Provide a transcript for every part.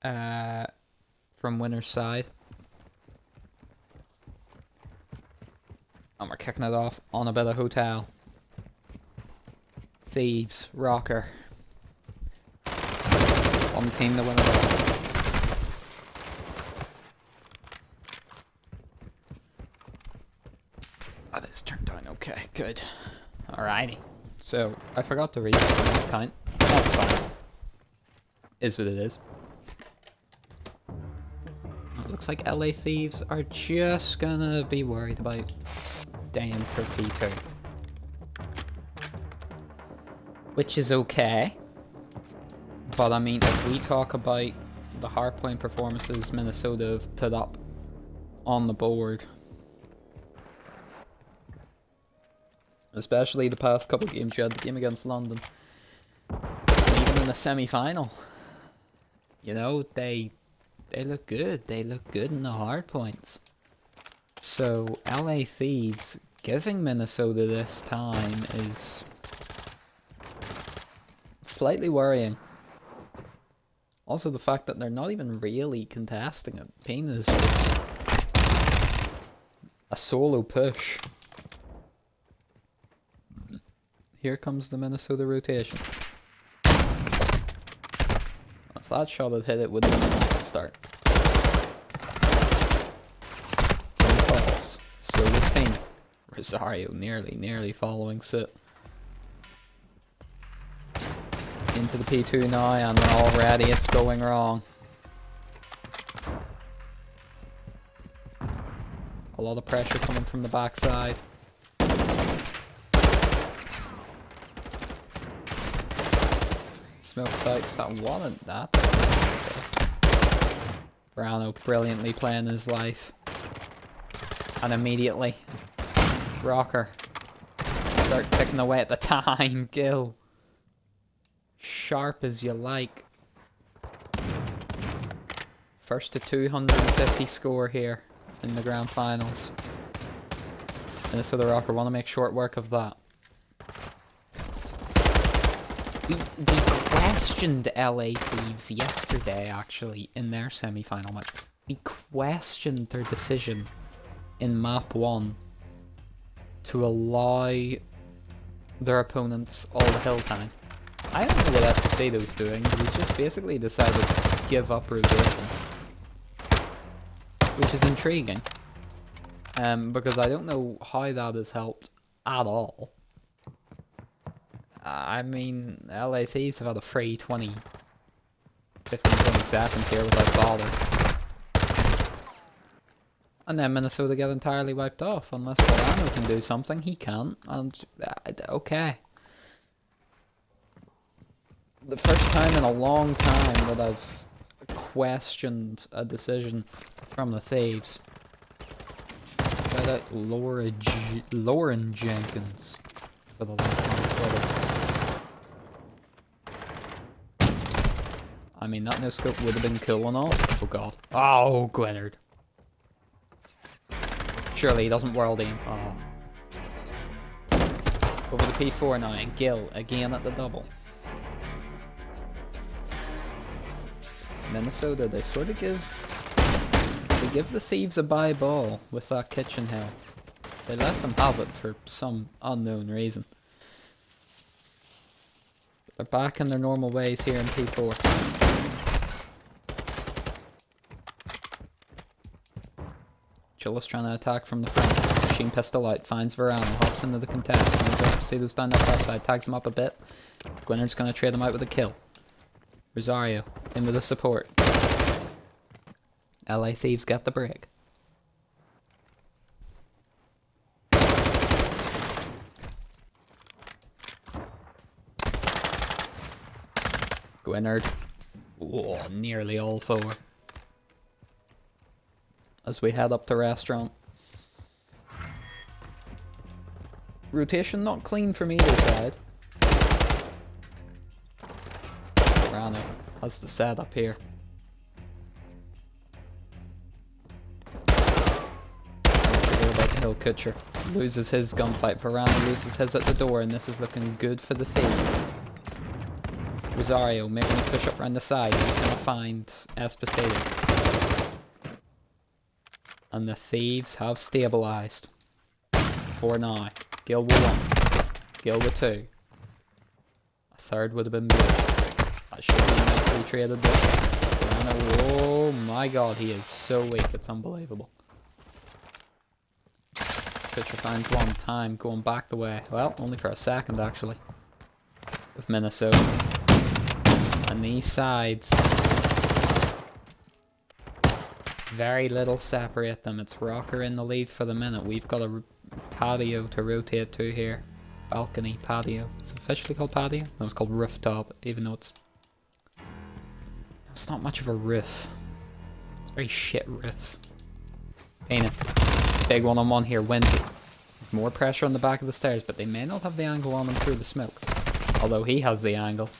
from winner's side. And we're kicking it off on a bit of hotel. Thieves, Rokkr. One team to win it all. Oh, this turned out okay, good. Alrighty. So, I forgot to reset the account. That's fine. Is what it is. It looks like LA Thieves are just gonna be worried about staying for P2. Which is okay. But I mean, if we talk about the hardpoint performances Minnesota have put up on the board, especially the past couple of games, you had the game against London, and even in the semi-final, you know, they look good. They look good in the hardpoints. So LA Thieves giving Minnesota this time is slightly worrying. Also, the fact that they're not even really contesting it. Payne is just a solo push. Here comes the Minnesota rotation. If that shot had hit, it would have been a nice start. Calls. So was Payne. Rosario nearly following suit. Into the P2 now, and already it's going wrong. A lot of pressure coming from the backside. Smoke sights that wanted that. Brano brilliantly playing his life. And immediately, Rokkr start ticking away at the time. Gill. Sharp as you like. First to 250 score here in the grand finals. Minnesota Rokkr want to make short work of that. We questioned LA Thieves yesterday, actually, in their semi-final match. We questioned their decision in map 1 to allow their opponents all the hill time. I don't know what Esposito's doing, but he's just basically decided to give up rotation. Which is intriguing. Because I don't know how that has helped at all. I mean, LA Thieves have had a free 15, 20 seconds here without bother. And then Minnesota get entirely wiped off. Unless Verano can do something, he can't. And, okay. The first time in a long time that I've questioned a decision from the Thieves. Shout out Lauren Jenkins for the last one. I mean, that no scope would have been cool and all. Oh god. Oh, Gwynard. Surely he doesn't world aim. Oh. Over the P4 now, and Gill again at the double. Minnesota, they sort of give the Thieves a bye ball with that kitchen hill. They let them have it for some unknown reason. But they're back in their normal ways here in P4. Chillis trying to attack from the front. Machine pistol out, finds Verano, hops into the contest, moves Esposito's down that far side, tags him up a bit. Gwynard's gonna trade him out with a kill. Rosario, in with the support. LA Thieves get the break. Gwynard. Whoa, nearly all four. As we head up to restaurant. Rotation not clean from either side. Verano has the setup here. About to hill Kutcher. Loses his gunfight. Verano loses his at the door, and this is looking good for the Thieves. Rosario making a push up around the side. He's going to find Esposito. And the Thieves have stabilized. For now. Gil with 1. Gil with 2. A third would have been good. That should be nicely traded though. Oh my god, he is so weak, it's unbelievable. Pitcher finds 1 time, going back the way. Well, only for a second actually. With Minnesota. And these sides, very little separate them. It's Rokkr in the lead for the minute. We've got a patio to rotate to here. Balcony, patio. It's officially called patio? No, it's called rooftop, even though it's not much of a roof. It's a very shit roof. Paint it. Big one-on-one here, wins it. More pressure on the back of the stairs, but they may not have the angle on him through the smoke. Although he has the angle.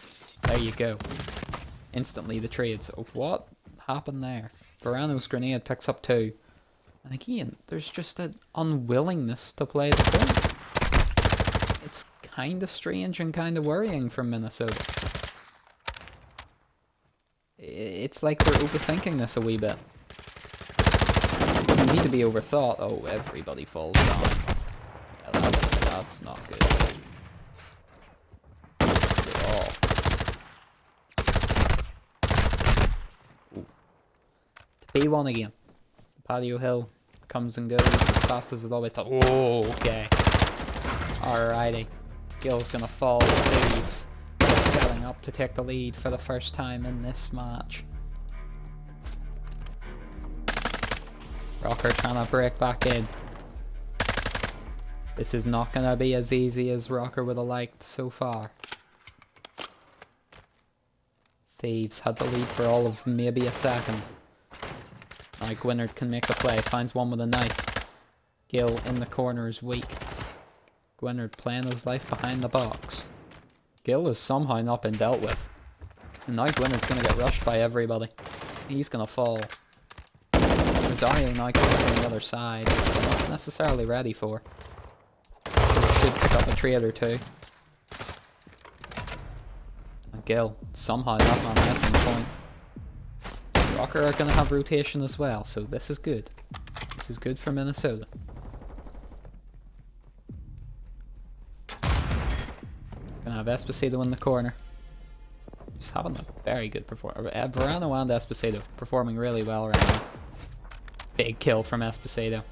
There you go. Instantly the trades. Oh, what happened there? Verano's grenade picks up 2. And again, there's just an unwillingness to play the point. It's kind of strange and kind of worrying from Minnesota. It's like they're overthinking this a wee bit. It doesn't need to be overthought. Oh, everybody falls down. Yeah, that's not good. B1 again. Patio Hill comes and goes as fast as it always does. Oh, okay. Alrighty. Gil's gonna fall. Thieves. They're setting up to take the lead for the first time in this match. Rokkr trying to break back in. This is not gonna be as easy as Rokkr would have liked so far. Thieves had the lead for all of maybe a second. Now Gwynard can make the play, finds 1 with a knife. Gil in the corner is weak. Gwynard playing his life behind the box. Gil has somehow not been dealt with. And now Gwynard's going to get rushed by everybody. He's going to fall. Rosario now coming from the other side. Not necessarily ready for. Should pick up a trade or 2. And Gil somehow that's not left on the point. Rokkr are going to have rotation as well, so this is good. This is good for Minnesota. Going to have Esposito in the corner. He's having a very good performance. Verano and Esposito performing really well right now. Big kill from Esposito.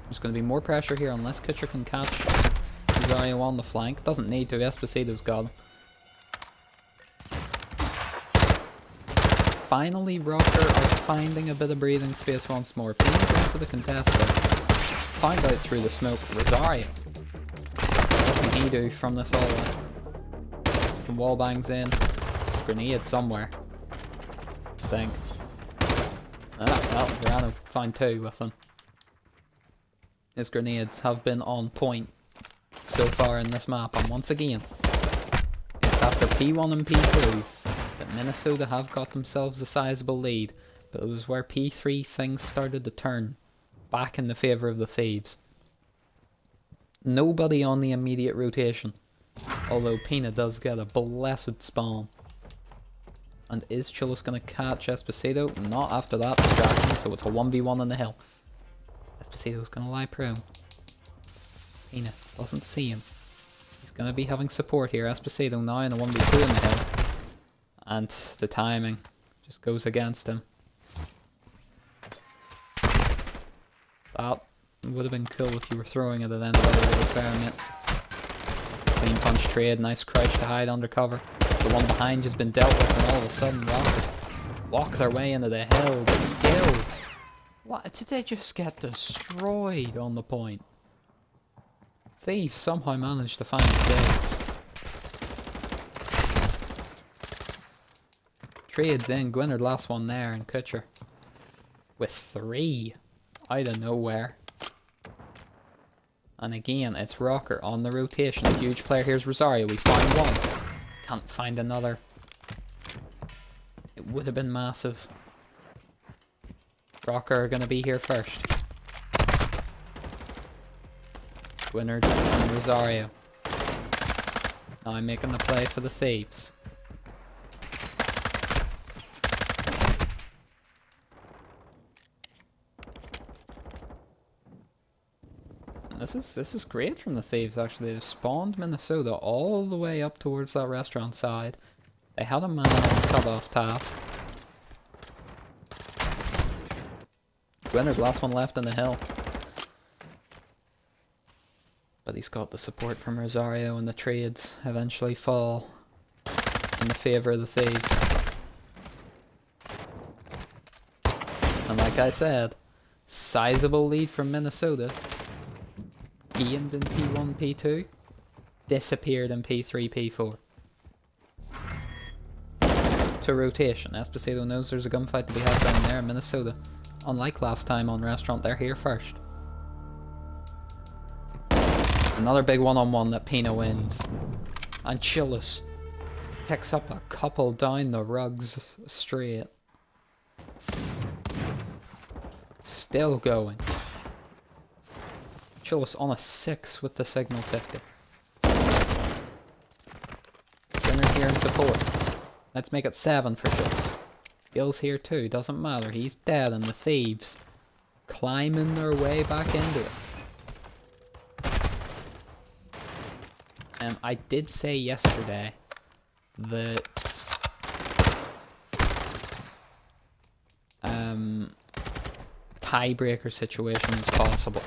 There's going to be more pressure here unless Kutcher can catch Rosario on the flank. Doesn't need to, Esposito's got him. Finally, Rokkr are finding a bit of breathing space once more. Pins in for the contestant. Find out through the smoke. Rosario. What can he do from this hallway? Some wall bangs in. Grenade somewhere. I think. Well, Verano found 2 with him. His grenades have been on point so far in this map, and once again, it's after P1 and P2 that Minnesota have got themselves a sizable lead, but it was where P3 things started to turn back in the favour of the Thieves. Nobody on the immediate rotation, although Pina does get a blessed spawn. And is Chullis going to catch Esposito? Not after that distraction, so it's a 1v1 on the hill. Esposito's going to lie prone. Pina doesn't see him. He's going to be having support here. Esposito now in a 1v2 on the hill. And the timing just goes against him. That would have been cool if you were throwing it at anybody with a fair mint. Clean punch trade, nice crouch to hide under cover. The one behind has been dealt with, and all of a sudden Rokkr walk their way into the hill. Gil, what did they just get destroyed on the point? Thieves somehow managed to find kills. Trades in, Gwynard last one there, and Kutcher with 3 out of nowhere. And again, it's Rokkr on the rotation. A huge player here's Rosario. He's found 1. Can't find another. It would have been massive. Rokkr are going to be here first. Gwynard and Rosario. Now I'm making the play for the Thieves. This is great from the Thieves, actually. They've spawned Minnesota all the way up towards that restaurant side. They had a man on cut-off task. Gwynard, last one left in the hill. But he's got the support from Rosario, and the trades eventually fall in the favour of the Thieves. And like I said, sizable lead from Minnesota. Gained in P1, P2. Disappeared in P3, P4. To rotation. Esposito knows there's a gunfight to be had down there in Minnesota. Unlike last time on Restaurant, they're here first. Another big one-on-one that Pina wins. And Chillis picks up a couple down the rugs straight. Still going. Chillis on a 6 with the signal 50. Dinner here in support. Let's make it 7 for Chillis. Gill's here too, doesn't matter. He's dead, and the Thieves climbing their way back into it. I did say yesterday that tiebreaker situation is possible.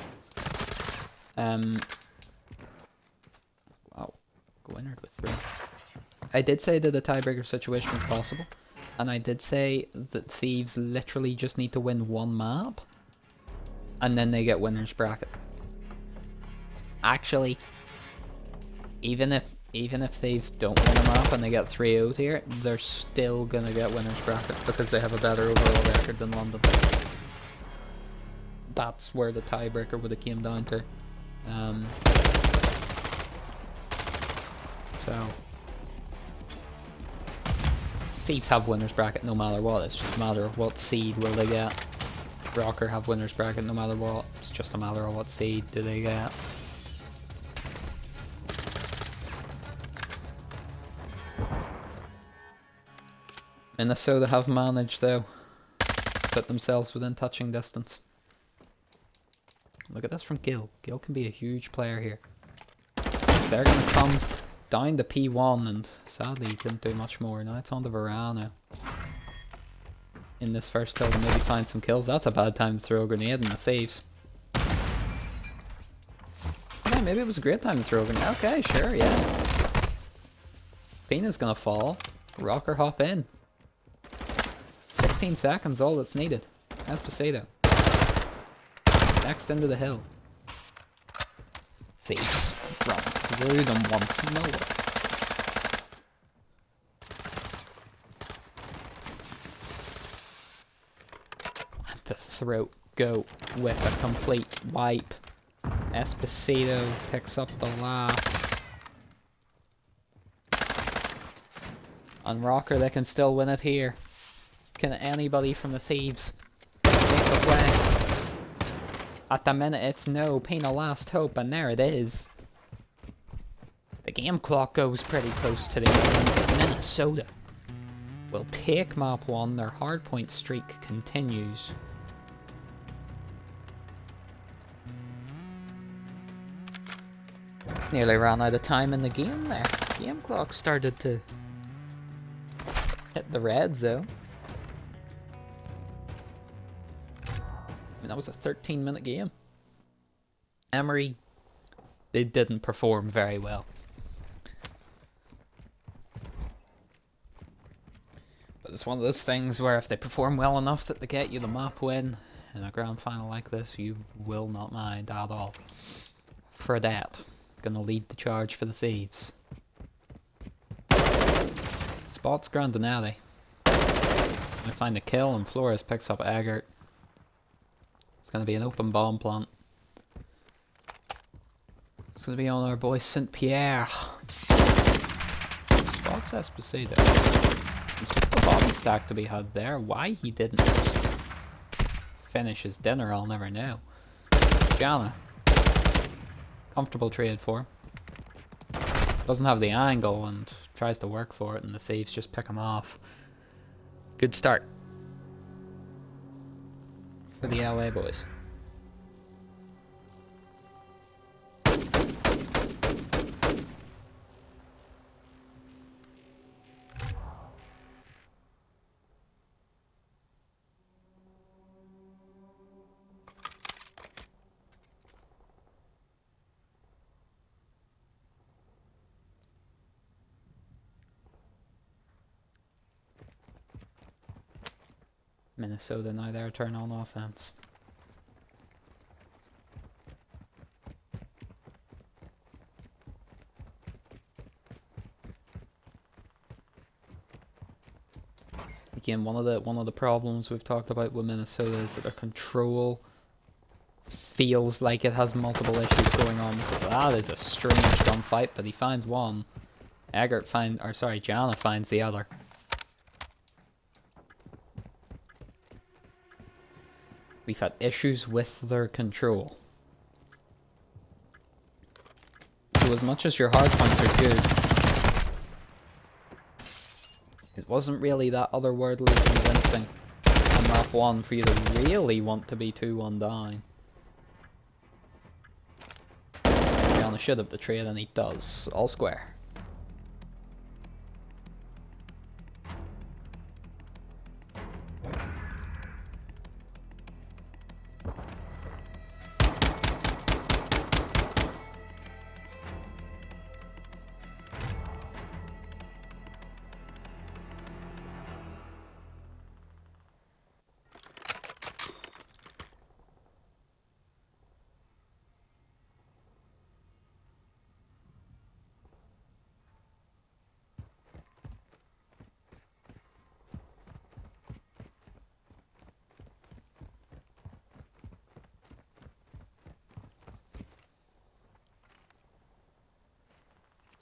Wow, Gwynard with 3. I did say that the tiebreaker situation was possible, and I did say that Thieves literally just need to win one map, and then they get winner's bracket. Actually, even if Thieves don't win a map and they get 3-0 here, they're still gonna get winner's bracket because they have a better overall record than London. That's where the tiebreaker would have came down to. So Thieves have winner's bracket no matter what. It's just a matter of what seed will they get. Rokkr have winner's bracket no matter what. It's just a matter of what seed do they get. Minnesota have managed, though, to put themselves within touching distance. Look at this from Gill. Gill can be a huge player here. So they're going to come down to P1, and sadly he couldn't do much more. Now it's on to Verano. In this first hill to maybe find some kills. That's a bad time to throw a grenade in the Thieves. Yeah, maybe it was a great time to throw a grenade. Okay, sure, yeah. Pina's going to fall. Rokkr hop in. 16 seconds, all that's needed. Esposito. Next into the hill. Thieves run through them once more. And the throat go with a complete wipe. Esposito picks up the last. On Rokkr, they can still win it here. Can anybody from the Thieves make the play? At the minute it's no. Pina last hope, and there it is. The game clock goes pretty close to the end. Minnesota will take map 1. Their hardpoint streak continues. Nearly ran out of time in the game there. Game clock started to hit the red zone. I mean, that was a 13-minute game. Emery, they didn't perform very well. But it's one of those things where if they perform well enough that they get you the map win in a grand final like this, you will not mind at all. For that, gonna lead the charge for the Thieves. Spots Grandinelli. Gonna find a kill, and Flores picks up Eggert. It's going to be an open bomb plant. It's going to be on our boy St. Pierre. Spots Esposito. There's just a body stack to be had there. Why he didn't just finish his dinner, I'll never know. Jana. Comfortable trade for him. Doesn't have the angle and tries to work for it, and the Thieves just pick him off. Good start for the LA boys. Minnesota now their turn on offense. Again, one of the problems we've talked about with Minnesota is that their control feels like it has multiple issues going on with it. That is a strange gunfight, but he finds one. Jana finds the other. We've had issues with their control. So as much as your hardpoints are good, it wasn't really that otherworldly convincing on map 1 for you to really want to be 2-1 down. Rihanna should have the trade, and he does. All square.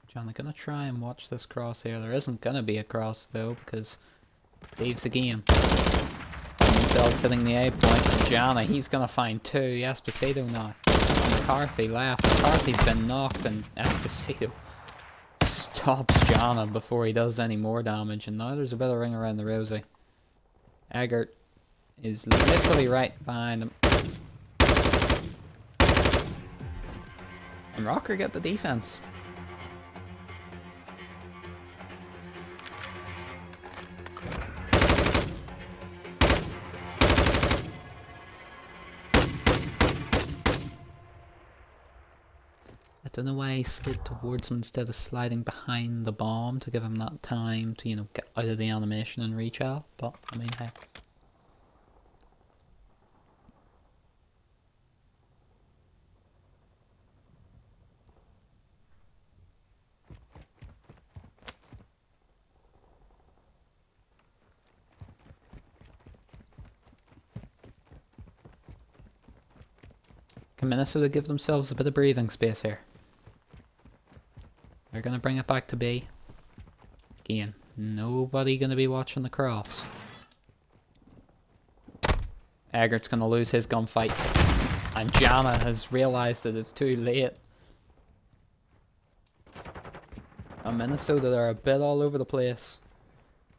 John, I'm gonna try and watch this cross here. There isn't gonna be a cross though, because Thieves again. Themselves hitting the A point, and Jana, he's gonna find two. Esposito now. McCarthy left. McCarthy's been knocked, and Esposito stops Jana before he does any more damage, and now there's a bit of ring around the rosy. Eggert is literally right behind him. And Rokkr get the defense. I don't know why he slid towards him instead of sliding behind the bomb to give him that time to, you know, get out of the animation and reach out, but, I mean, hey. Can Minnesota give themselves a bit of breathing space here? They're going to bring it back to B. Again, nobody going to be watching the cross. Eggert's going to lose his gunfight. And Jana has realised that it's too late. And Minnesota, they're a bit all over the place.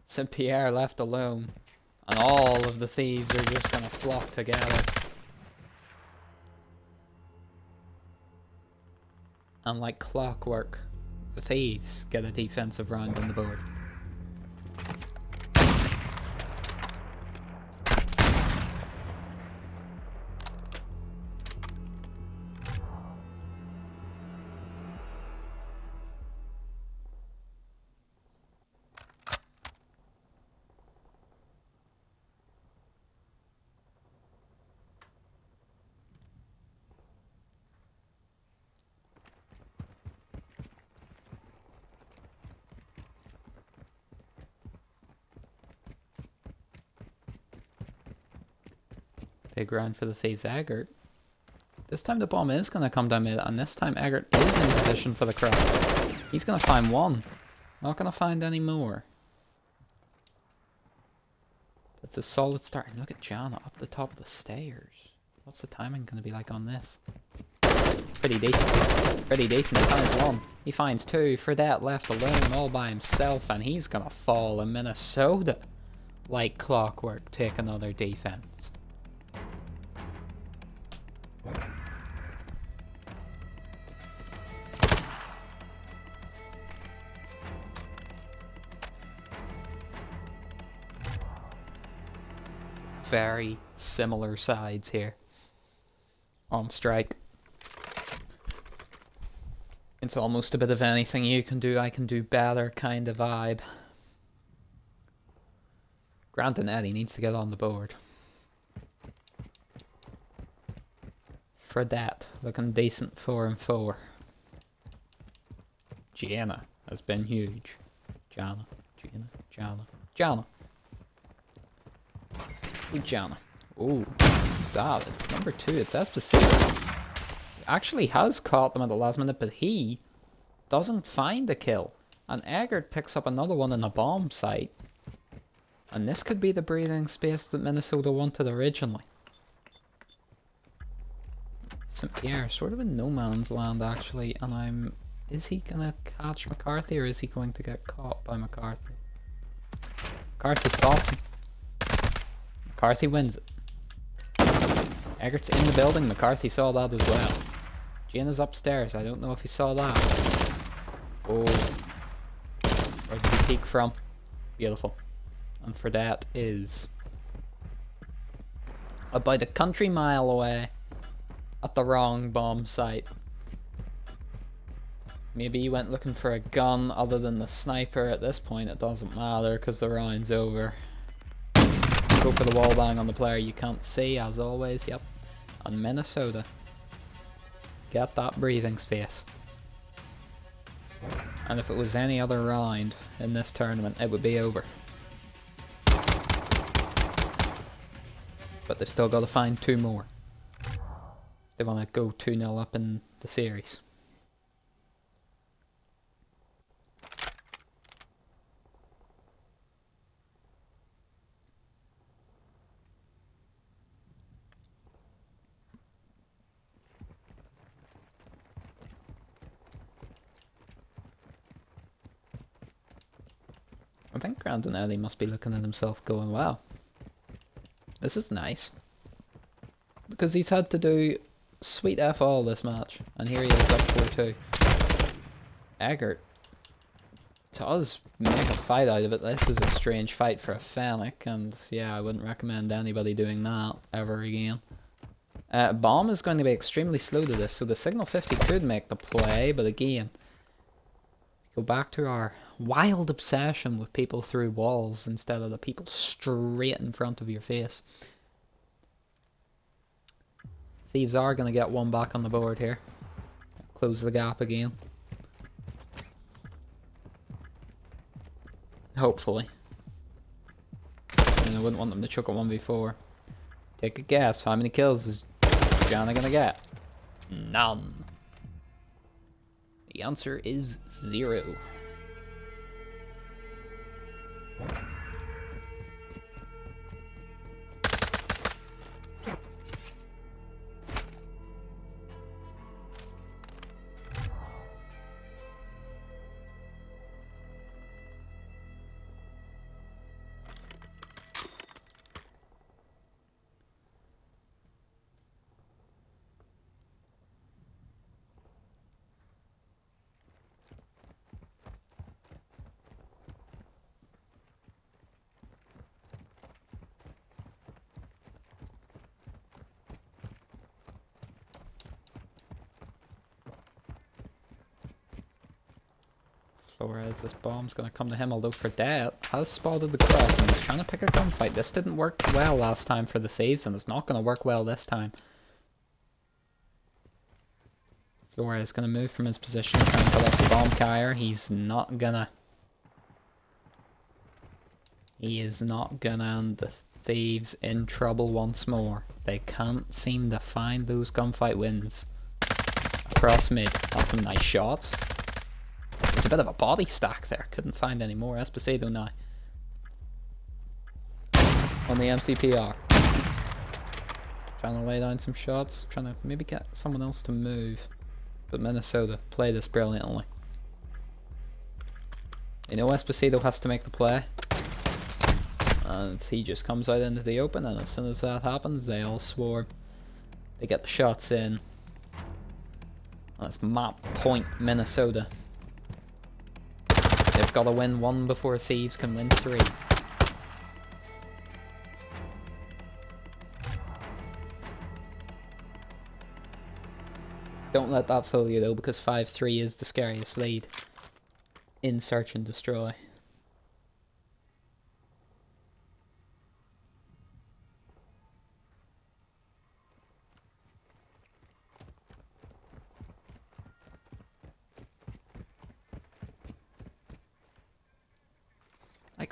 St. Pierre left alone. And all of the thieves are just going to flock together. And like clockwork, the Thieves get a defensive round on the board. Big round for the Thieves. Eggert. This time the bomb is going to come down mid, and this time Eggert is in position for the cross. He's going to find one. Not going to find any more. It's a solid start. And look at Jana up the top of the stairs. What's the timing going to be like on this? Pretty decent. Pretty decent. He finds one. He finds two. Fredette left alone all by himself, and he's going to fall in Minnesota. Like clockwork, take another defense. Very similar sides here on strike. It's almost a bit of anything you can do, I can do better kind of vibe. Grant and Eddie needs to get on the board. For that, looking decent 4 and 4. Gianna has been huge. Gianna. Ooh, Gianna. Ooh, who's that? It's number 2. It's Esposito. He actually has caught them at the last minute, but he doesn't find the kill. And Eggert picks up another one in the bomb site. And this could be the breathing space that Minnesota wanted originally. St. Pierre, sort of in no man's land actually, and is he gonna catch McCarthy or is he going to get caught by McCarthy? McCarthy spots him. McCarthy wins it. Eggert's in the building, McCarthy saw that as well. Gianna's upstairs, I don't know if he saw that. Oh. Where does he peek from? Beautiful. And for that is about a country mile away at the wrong bomb site. Maybe he went looking for a gun other than the sniper. At this point it doesn't matter because the round's over. Go for the wall bang on the player you can't see as always, yep. And Minnesota get that breathing space. And if it was any other round in this tournament it would be over. But they've still got to find 2 more. They want to go 2-0 up in the series. I think Brandon Ellie must be looking at himself going, wow, this is nice. Because he's had to do sweet F all this match. And here he is up 4-2. Eggert does make a fight out of it. This is a strange fight for a Fennec. And yeah, I wouldn't recommend anybody doing that ever again. Bomb is going to be extremely slow to this. So the Signal 50 could make the play. But again, go back to our wild obsession with people through walls instead of the people straight in front of your face. Thieves are going to get 1 back on the board here. Close the gap again. Hopefully. I mean, I wouldn't want them to chuck a 1v4. Take a guess. How many kills is Gianna going to get? None. The answer is 0. Flores, this bomb's going to come to him, although Fredette has spotted the cross and he's trying to pick a gunfight. This didn't work well last time for the Thieves and it's not going to work well this time. Flores is going to move from his position, trying to put off the bomb carrier. He's not gonna. He is not gonna, and the Thieves in trouble once more. They can't seem to find those gunfight wins. Across mid, that's some nice shots. There's a bit of a body stack there, couldn't find any more. Esposito now. On the MCPR. Trying to lay down some shots, trying to maybe get someone else to move. But Minnesota play this brilliantly. You know Esposito has to make the play. And he just comes out into the open, and as soon as that happens, they all swarm. They get the shots in. That's map point Minnesota. They've got to win 1 before Thieves can win 3. Don't let that fool you though, because 5-3 is the scariest lead in Search and Destroy.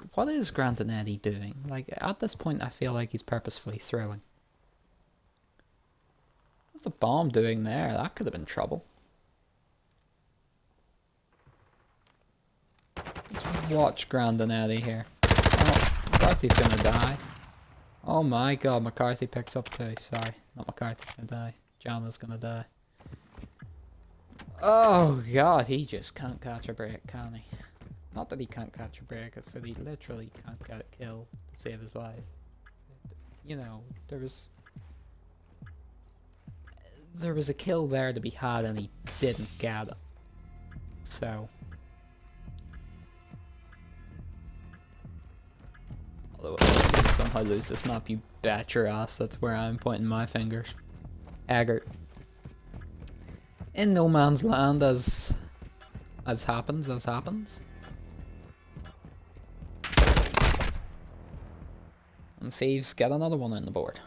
Like, what is Grandinetti doing? Like, at this point, I feel like he's purposefully throwing. What's the bomb doing there? That could have been trouble. Let's watch Grandinetti here. Oh, McCarthy's gonna die. Oh my god, McCarthy picks up too. Sorry, not McCarthy's gonna die. Jana's gonna die. Oh god, he just can't catch a break, can he? Not that he can't catch a break, it's that he literally can't get a kill to save his life. You know, there was a kill there to be had and he didn't get it. So... although if you somehow lose this map, you bet your ass that's where I'm pointing my fingers. Eggert. In no man's land as happens. And Thieves get another one on the board.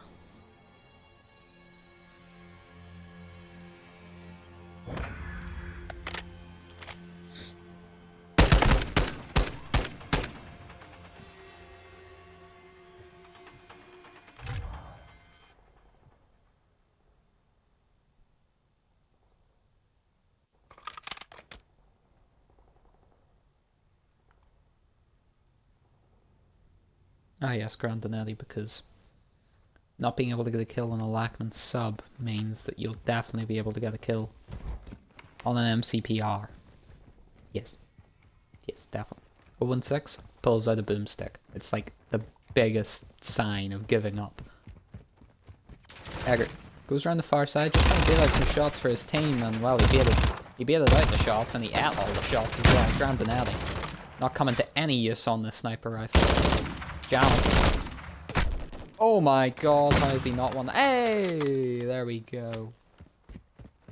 Ah yes, Grandinetti, because not being able to get a kill on a Lackman sub means that you'll definitely be able to get a kill on an MCPR. Yes. Yes, definitely. 016 pulls out a boomstick. It's like the biggest sign of giving up. Eggert goes around the far side, just trying to deal out some shots for his team, and well, he baited out the shots, and he ate all the shots as well. Grandinetti not coming to any use on this sniper rifle. Jam. Oh my god, how is he not won? Hey, there we go.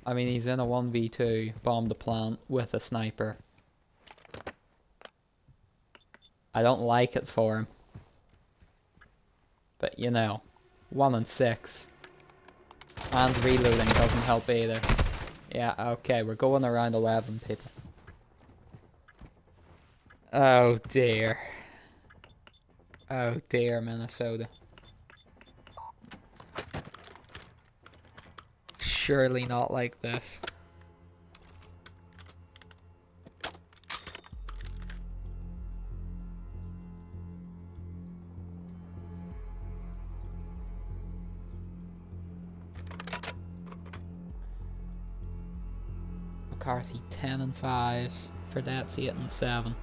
I mean, he's in a 1v2, bomb the plant with a sniper. I don't like it for him. But you know, 1 and 6. And reloading doesn't help either. Yeah, okay, we're going around 11, people. Oh dear. Oh dear, Minnesota. Surely not like this. McCarthy 10 and 5. Fredet's 8 and 7.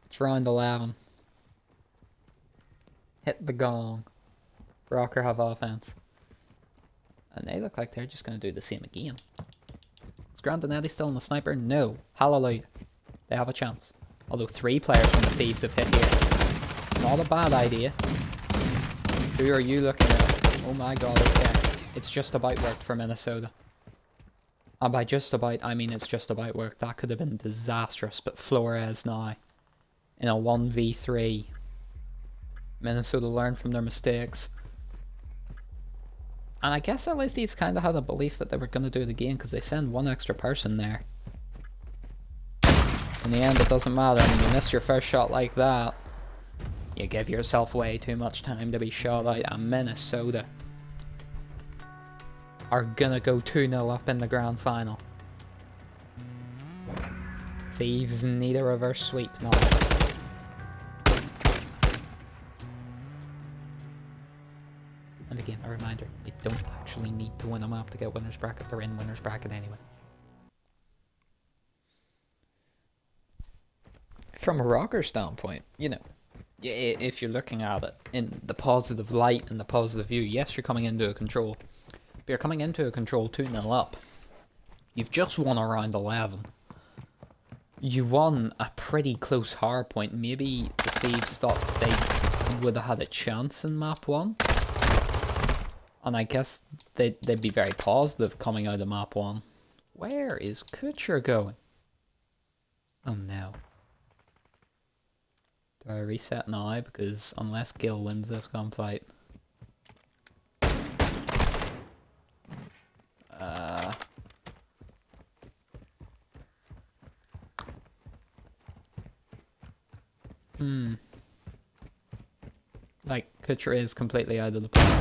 It's round 11. Hit the gong. Rokkr have offense. And they look like they're just going to do the same again. Is Grandinetti still in the sniper? No. Hallelujah. They have a chance. Although 3 players from the Thieves have hit here. Not a bad idea. Who are you looking at? Oh my god, okay. It's just about worked for Minnesota. And by just about, I mean it's just about worked. That could have been disastrous, but Flores now. In a 1v3. Minnesota learned from their mistakes. And I guess LA Thieves kind of had a belief that they were going to do it again because they send 1 extra person there. In the end, it doesn't matter. When you miss your first shot like that, you give yourself way too much time to be shot out. And Minnesota are gonna go 2-0 up in the grand final. Thieves need a reverse sweep now. And again, a reminder, you don't actually need to win a map to get winner's bracket. They're in winner's bracket anyway. From a Rokkr standpoint, you know, if you're looking at it in the positive light and the positive view, yes, you're coming into a control. But you're coming into a control 2-0 up. You've just won around 11. You won a pretty close hard point. Maybe the Thieves thought they would have had a chance in map 1. And I guess they'd be very positive coming out of map 1. Where is Kutcher going? Oh no. Do I reset now? Because unless Gil wins this gunfight. Like, Kutcher is completely out of the play.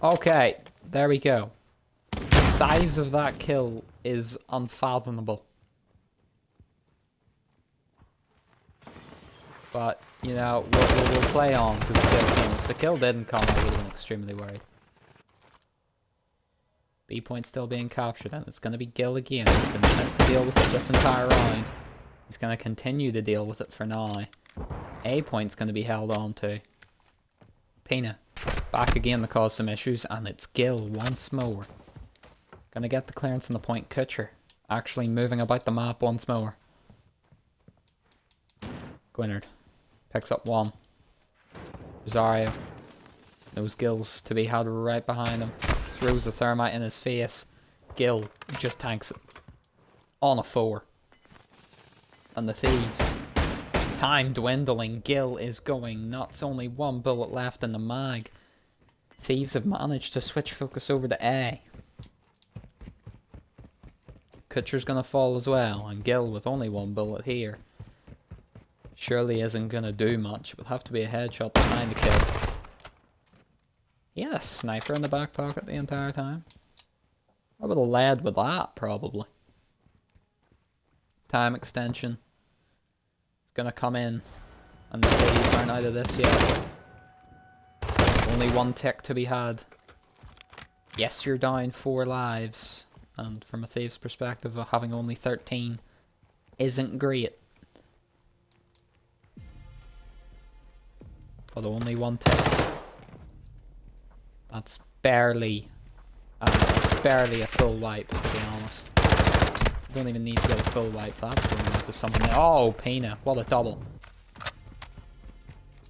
Okay, there we go. The size of that kill is unfathomable. But, you know, we'll play on because the kill came. If the kill didn't come, I would have been extremely worried. B point still being captured, and it's going to be Gil again. He's been sent to deal with it this entire round. He's going to continue to deal with it for now. A point's going to be held on to. Pina back again to cause some issues, and it's Gil once more. Going to get the clearance on the point. Kutcher actually moving about the map once more. Gwynard picks up one. Rosario knows Gil's to be had right behind him. Throws the thermite in his face. Gil just tanks it. On a 4. And the Thieves. Time dwindling. Gil is going nuts. Only one bullet left in the mag. Thieves have managed to switch focus over to A. Kutcher's gonna fall as well. And Gil with only one bullet here surely isn't gonna do much. It would have to be a headshot behind the kill. He had a sniper in the back pocket the entire time. I would have led with that, probably. Time extension. It's gonna come in. And the Thieves aren't out of this yet. Only one tick to be had. Yes, you're down 4 lives. And from a Thieves' perspective, having only 13 isn't great. But only one tick. That's barely a full wipe, to be honest. Don't even need to get a full wipe. That's going to something. Oh, Pina, what a double.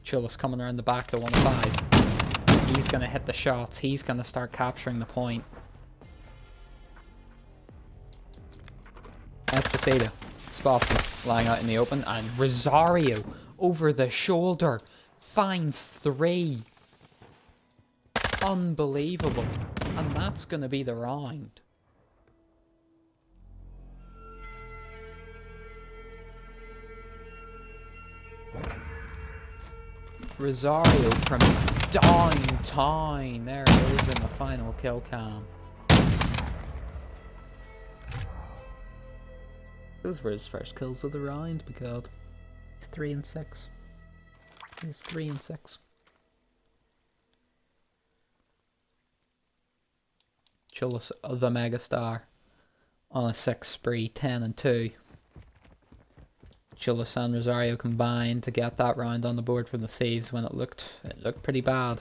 Chillis coming around the back to 1-5. He's going to hit the shots. He's going to start capturing the point. Esposito spots him lying out in the open, and Rosario over the shoulder finds 3. Unbelievable. And that's going to be the round. Rosario from downtown. There it is in the final kill cam. Those were his first kills of the round, because he's 3-6. He's 3-6. Chillis, the megastar, on a 6 spree, 10-2. Chillis and Rosario combined to get that round on the board from the Thieves when it looked pretty bad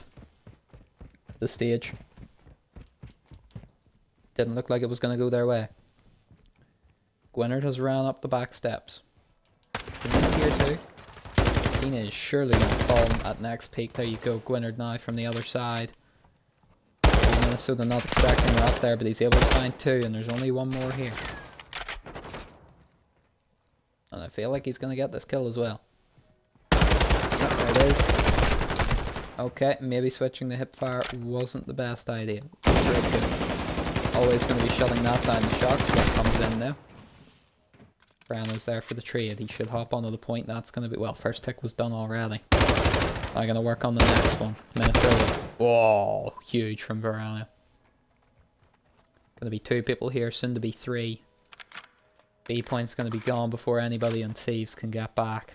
at this stage. Didn't look like it was going to go their way. Gwynard has ran up the back steps. Pina's here too. Pina is surely going to fall at next peak. There you go, Gwynard now from the other side. Minnesota not expecting her up there, but he's able to find 2, and there's only one more here. And I feel like he's going to get this kill as well. Yep, there it is. Okay, maybe switching the hip fire wasn't the best idea. Very good. Always going to be shutting that down. The shock squad comes in now. Brano's there for the trade. He should hop onto the point. That's going to be... Well, first tick was done already. I'm going to work on the next one. Minnesota. Whoa, huge from Verano. Going to be 2 people here, soon to be 3. B point's going to be gone before anybody on Thieves can get back.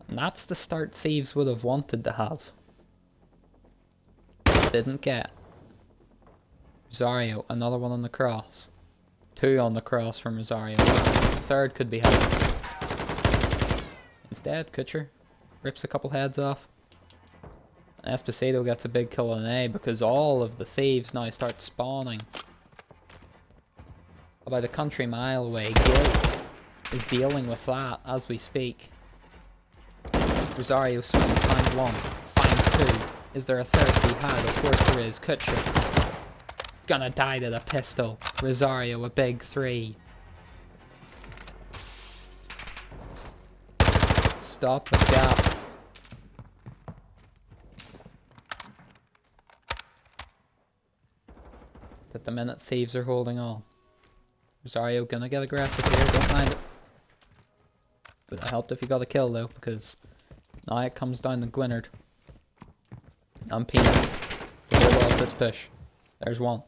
And that's the start Thieves would have wanted to have. Didn't get. Rosario, another one on the cross. 2 on the cross from Rosario. The third could be had. Instead, Kutcher rips a couple heads off. Esposito gets a big kill on A because all of the Thieves now start spawning. About a country mile away, Gil is dealing with that as we speak. Rosario swings, finds 1, finds 2. Is there a third to be had? Of course there is. Kutcher gonna die to the pistol. Rosario a big 3. Stop the gap. At the minute, Thieves are holding on. Rosario gonna get aggressive here, don't mind it. Would have helped if he got a kill though, because now it comes down to Gwynard. I'm Pina. Hold off this push. There's one.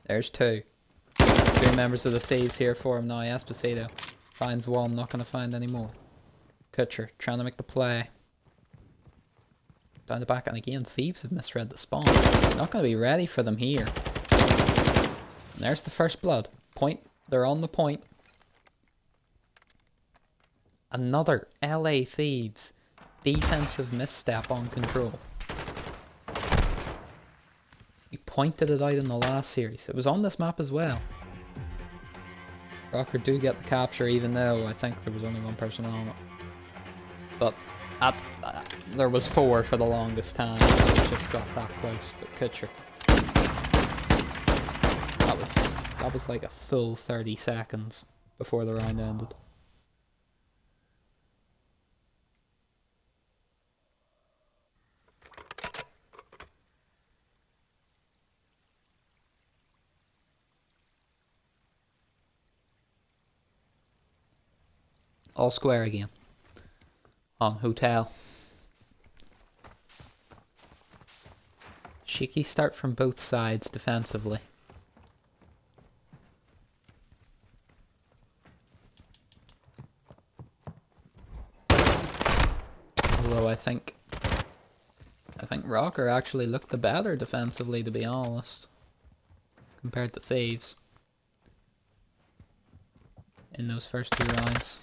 There's two. Two members of the Thieves here for him now. Esposito finds one, not gonna find any more. Kutcher trying to make the play. Down the back, and again, Thieves have misread the spawn. Not gonna be ready for them here. And there's the first blood. Point. They're on the point. Another LA Thieves defensive misstep on control. We pointed it out in the last series. It was on this map as well. Rokkr do get the capture, even though I think there was only one person on it. But there was four for the longest time, so it just got that close. But Kutcher, that was like a full 30 seconds before the round ended. All square again. On hotel. Cheeky start from both sides defensively. Although I think Rokkr actually looked the better defensively, to be honest, compared to Thieves in those first two rounds.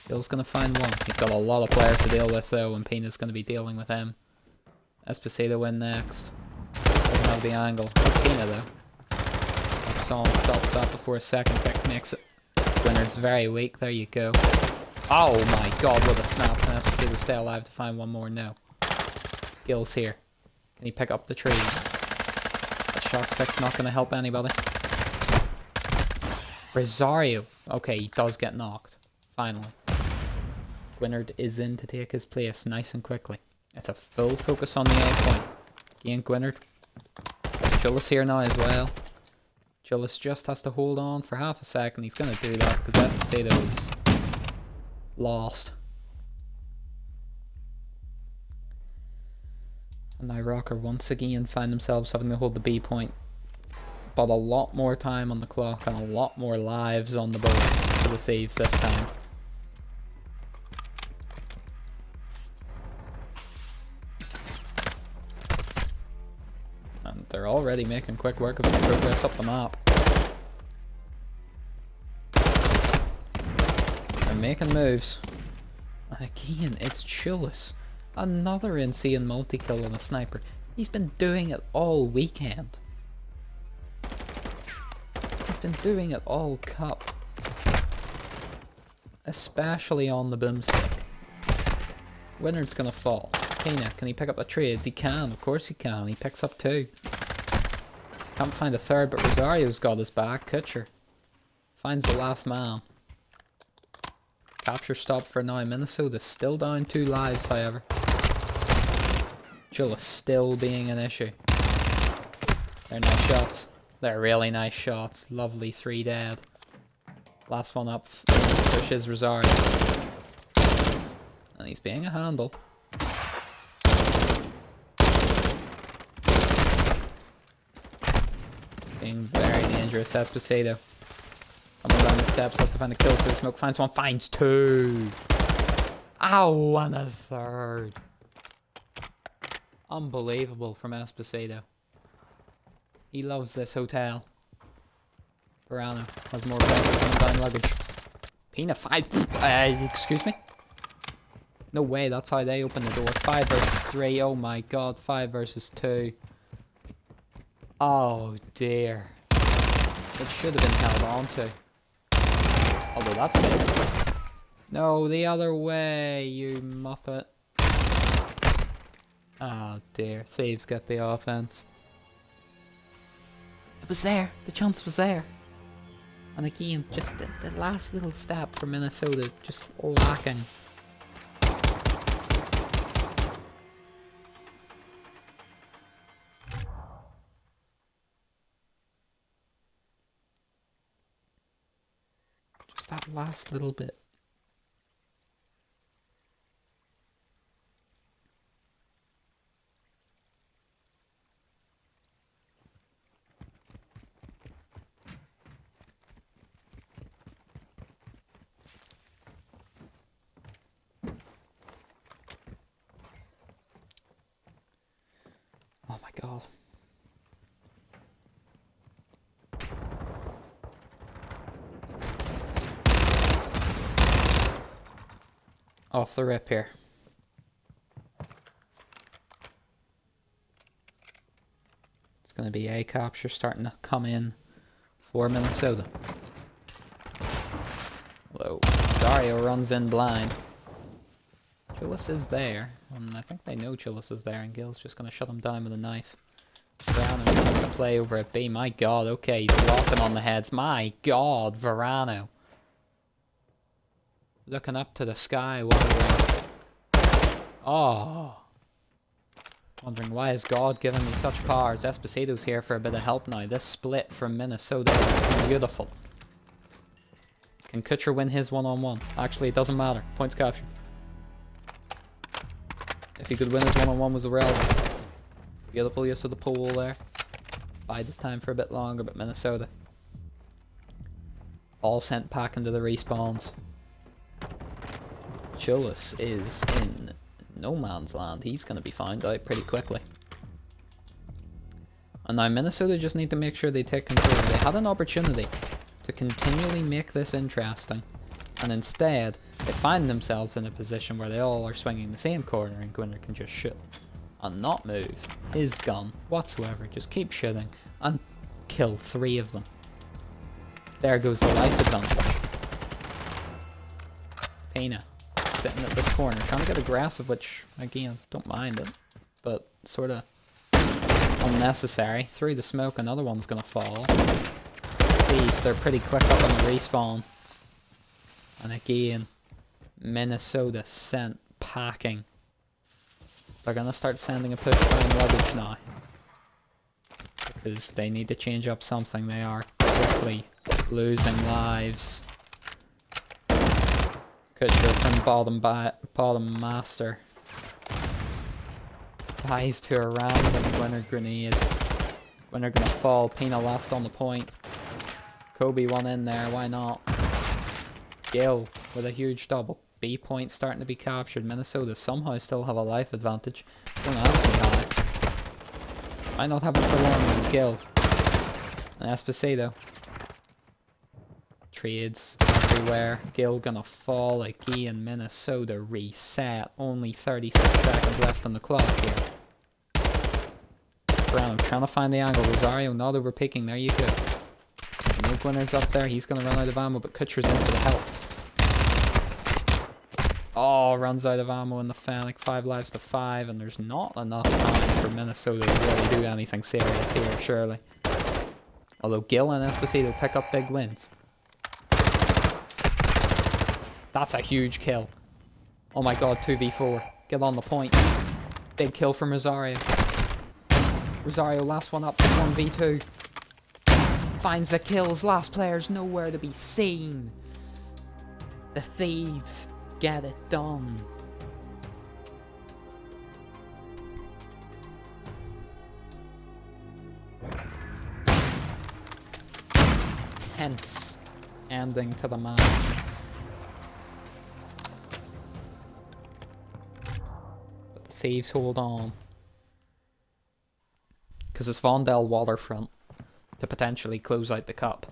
Bill's gonna find one. He's got a lot of players to deal with though, and Pina's gonna be dealing with him. Esposito win next. Doesn't have the angle. It's Pina though. Son stops that before a second pick makes it. Gwynard's very weak. There you go. Oh my god, what a snap. And Esposito stay alive to find one more. No. Gill's here. Can he pick up the trees? That shock stick's not gonna help anybody. Rosario. Okay, he does get knocked. Finally. Gwynard is in to take his place nice and quickly. It's a full focus on the A point. Again, Gwynard. Julius here now as well. Julius just has to hold on for half a second. He's going to do that because Esposito is lost. And now Rokkr once again find themselves having to hold the B point. But a lot more time on the clock and a lot more lives on the board for the Thieves this time. And they're already making quick work of the progress up the map. They're making moves. And again, it's Julius. Another insane multi-kill on a sniper. He's been doing it all weekend. He's been doing it all cup. Especially on the boomstick. Gwynard's gonna fall. Pina, can he pick up the trades? He can, of course he can. He picks up two. Can't find a third, but Rosario's got his back. Kutcher finds the last man. Capture stopped for now. Minnesota still down 2 lives, however. Julius still being an issue. They're nice shots. They're really nice shots. Lovely 3 dead. Last one up pushes Rosario. And he's being a handle. Being very dangerous. Esposito coming down the steps, has to find a kill through the smoke. Finds one, finds 2. Ow, and a third. Unbelievable from Esposito. He loves this hotel. Verano has more down luggage. Pina 5. Excuse me? No way, that's how they open the door. 5 versus 3. Oh my god, 5 versus 2. Oh dear. It should have been held on to. Although that's big. No, the other way, you muppet. Oh dear, Thieves get the offense. It was there, the chance was there. And again, just the last little step for Minnesota, just lacking. just that last little bit. Oh my god. Off the rip here. It's going to be a capture starting to come in for Minnesota. Whoa. Zario runs in blind. Chillis is there, and I think they know Chillis is there, and Gil's just going to shut him down with a knife. Verano trying to play over at B. My god, okay, he's locking on the heads. My god, Verano. Looking up to the sky, wondering... Oh. Wondering why is God giving me such powers. Esposito's here for a bit of help now. This split from Minnesota is beautiful. Can Kutcher win his one-on-one? Actually, it doesn't matter. Points captured. If he could win his one-on-one was irrelevant. Beautiful use of the pool there. Bide this time for a bit longer, but Minnesota. All sent back into the respawns. Chillis is in no man's land. He's going to be found out pretty quickly. And now Minnesota just need to make sure they take control. They had an opportunity to continually make this interesting. And instead, they find themselves in a position where they all are swinging the same corner and Gwynner can just shoot. And not move his gun whatsoever. Just keep shooting and kill 3 of them. There goes the life advantage. Pena sitting at this corner, trying to get aggressive, which, again, don't mind it. But sort of unnecessary. Through the smoke, another one's going to fall. Thieves, they're pretty quick up on the respawn. And again, Minnesota sent packing. They're going to start sending a push down luggage now. Because they need to change up something. They are quickly losing lives. Kutcher from bottom master. Guys to a random Gwynner grenade. Gwynner gonna fall. Pena last on the point. Kobe one in there, why not? Gil with a huge double. B point starting to be captured. Minnesota somehow still have a life advantage. Don't ask me how. Might not have it for long with Gil. And Esposito. Trades everywhere. Gil gonna fall again. Minnesota reset. Only 36 seconds left on the clock here. Brown trying to find the angle. Rosario not overpicking. There you go. No Gwynner's up there. He's gonna run out of ammo, but Kutcher's in for the help. Oh, runs out of ammo in the Fennec. 5 lives to 5, and there's not enough time for Minnesota to really do anything serious here, surely. Although Gil and Esposito pick up big wins. That's a huge kill. Oh my god, 2v4. Get on the point. Big kill from Rosario. Rosario, last one up, 1v2. Finds the kills, last player's nowhere to be seen. The Thieves get it done. Tense ending to the match. But the Thieves hold on. Because it's Vondel Waterfront to potentially close out the cup.